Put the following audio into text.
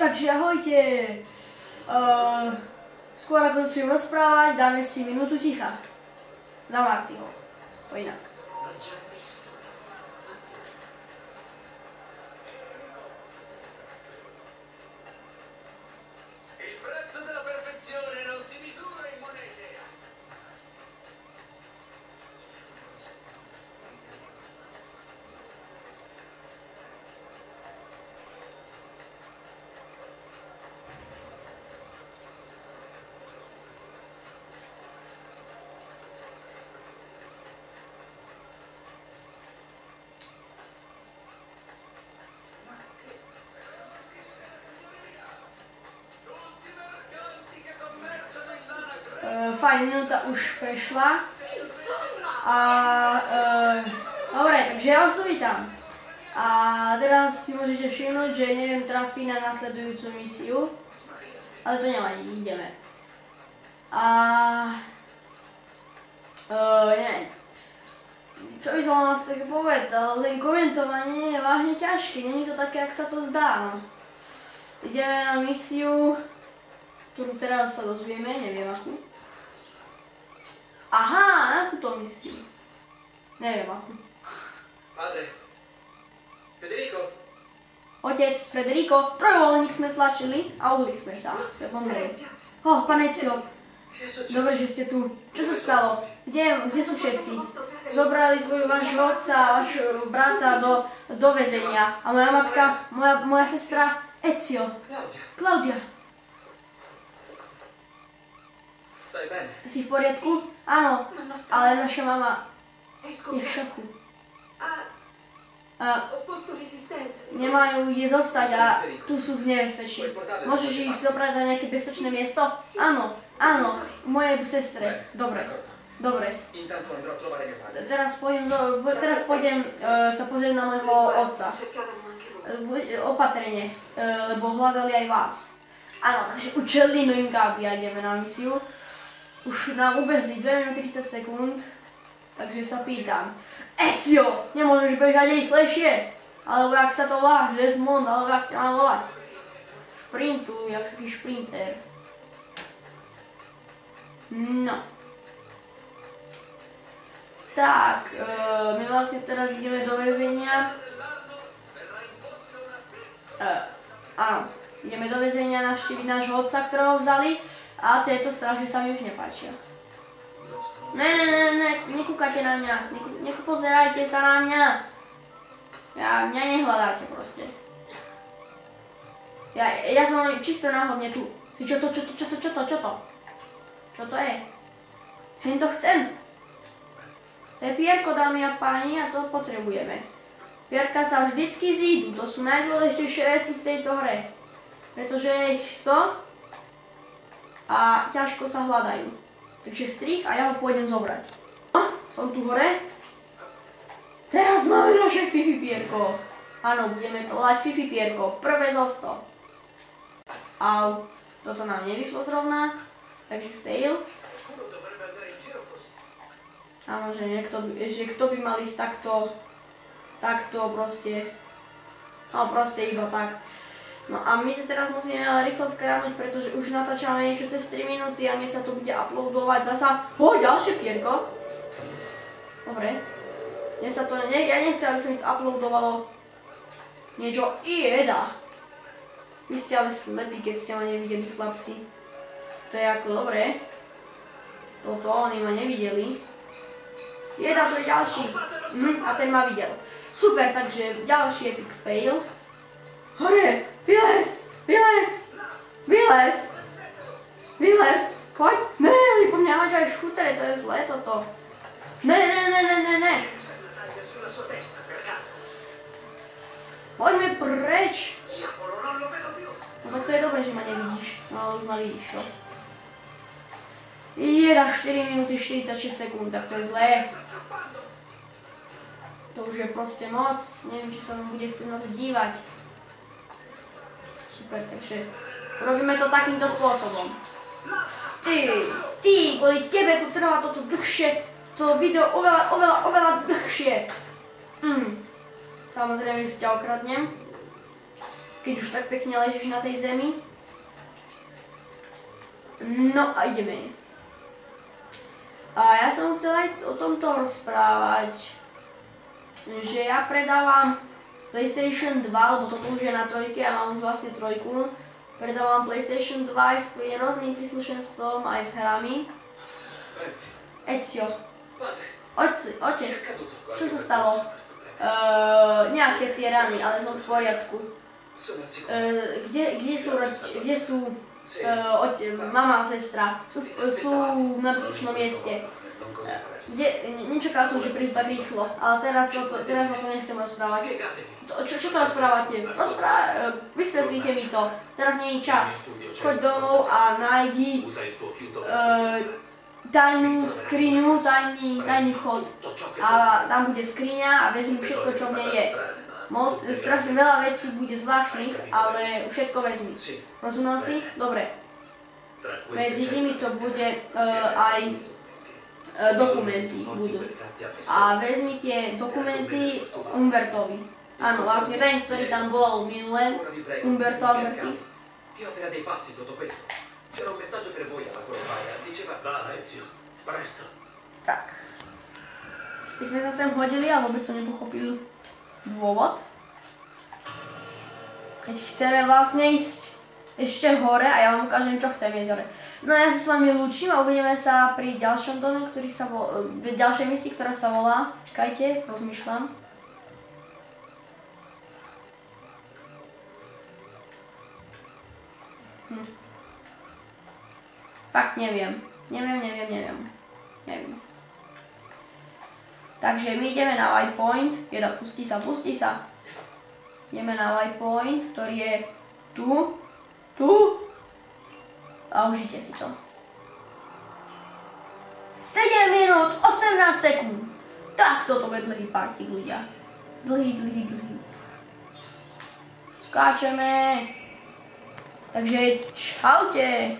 Takže ahojte. Skôr ako začnem rozprávať, dáme si minútu ticha. Za Martyho. To inak. Fajn, minúta už prešla. A dobre, takže ja vás tu vítam. A teraz si môžete všimnúť, že neviem trafiť na nasledujúcu misiu. Ale to nevadí, ideme. A neviem. Čo by som vás tak povedal, ten komentovanie je vážne ťažké, není to také, jak sa to zdá, no. Ideme na misiu, ktorú teraz sa dozvieme, neviem akú. Aha, na túto misiu. Neviem akú. Padre. Federico. Otec, Federico, trojuholník sme stlačili a uhli sme sa. Pane Ezio. Dobre, že ste tu. Čo sa stalo? Kde sú všetci? Zobrali vášho otca a vášho brata do väzenia. A moja matka, moja sestra Ezio. Claudia. Si v poriadku? Áno, ale naša mama je v šoku. Nemajú kde zostať a tu sú v nebezpečí. Môžeš ich zobrať na nejaké bezpečné miesto? Áno, mojej sestre. Dobre. Teraz pôjdem sa pozrieť na môjho otca. Opatrne, lebo hľadali aj vás. Áno, takže učelino im gábi a ideme na misiu. Už nám ubehli 2 minúty 30 sekúnd, takže sa pýtam. Ezio, nemôžeš bežať rýchlejšie? Alebo jak sa to volá, Desmond, alebo jak ťa mám volať? Šprintuj, jak taký šprinter. No. Tak, my vlastne teraz ideme do väzenia. Áno, ideme do väzenia navštíviť nášho otca, ktorého vzali. A tieto stráže sa mi už nepáčia. Ne, nekúkajte na mňa, nepozerajte sa na mňa. Mňa nehľadáte proste. Ja som čisto náhodne tu. Čo to? Čo to je? Hen to chcem. To je pierko, dámy a páni, a to potrebujeme. Pierka sa vždycky zídu, to sú najdôležitejšie veci v tejto hre. Pretože je ich 100 a ťažko sa hľadajú. Takže strich a ja ho pôjdem zobrať. Som tu hore. Teraz máme naše Fifi pierko. Áno, budeme to volať Fifi pierko. Prvé zo 100. Au, toto nám nevyšlo zrovna. Takže fail. Áno, že kto by mal ísť takto proste. No proste iba tak. No a my sa teraz musíme rýchlo vkradnúť, pretože už natáčame niečo cez 3 minúty a mi sa to bude uploadovať zasa. Ďalšie pierko. Dobre. Ja nechcem, aby sa mi to uploadovalo niečo jeda. Vy ste ale slepí, keď ste ma nevideli, chlapci. To je ako dobre. Toto, oni ma nevideli. Jeda, to je ďalší. A ten ma videl. Super, takže ďalší epic fail. Hore! Vylez! Poď! Ne, oni po mňa háčajú šutere, to je zlé toto. Ne! Poďme preč! No tak to je dobré, že ma nevidíš. No ale už ma vidíš, čo? Jeda 4 minúty 46 sekúnd, tak to je zlé. To už je proste moc, neviem, či sa mi bude chcieť na to dívať. Super, takže robíme to takýmto spôsobom. Ty, kvôli tebe to trvá toto dlhšie, to video oveľa dlhšie. Samozrejme, že si ťa okradnem. keď už tak pekne ležíš na tej zemi. No a ideme. A ja som chcel aj o tomto rozprávať, že ja predávam PlayStation 2, lebo toto už je na trojke, ja mám už vlastne trojku. Predávam PlayStation 2 aj s rôznym príslušenstvom, aj s hrami. Ezio. Otec, čo sa stalo? Nejaké tie rany, ale som v poriadku. Kde sú mama a sestra? Sú na bezpečnom mieste. Nečakal som, že prídu tak rýchlo, ale teraz o to nechcem rozprávať. Čo to rozprávate? Vysvetlite mi to. Teraz nie je čas. Choď domov a nájdi tajnú skriňu, tajný vchod. A tam bude skriňa a vezmi všetko, čo v nej je. Strašne veľa vecí bude zvláštnych, ale všetko vezmi. Rozumel si? Dobre. Medzi nimi to bude aj dokumenty budú. A vezmi tie dokumenty Umbertovi. Áno, vlastne ten, ktorý tam bol minule, Umberto Alberti. Tak. My sme sa sem hodili a vôbec som nepochopil dôvod. Keď chceme vlastne ísť ešte hore a ja vám ukážem, čo chcem ísť hore. No ja sa s vami lúčim a uvidíme sa pri ďalšom dome, ďalšej misii, ktorá sa volá, čakajte, rozmýšľam. Fakt neviem. Neviem. Takže my ideme na waypoint, pustí sa. Ideme na waypoint, ktorý je tu. A užite si to. 7 minút, 18 sekúnd. Tak toto je dlhý partík, ľudia. Dlhý. Skáčeme. Takže čaute.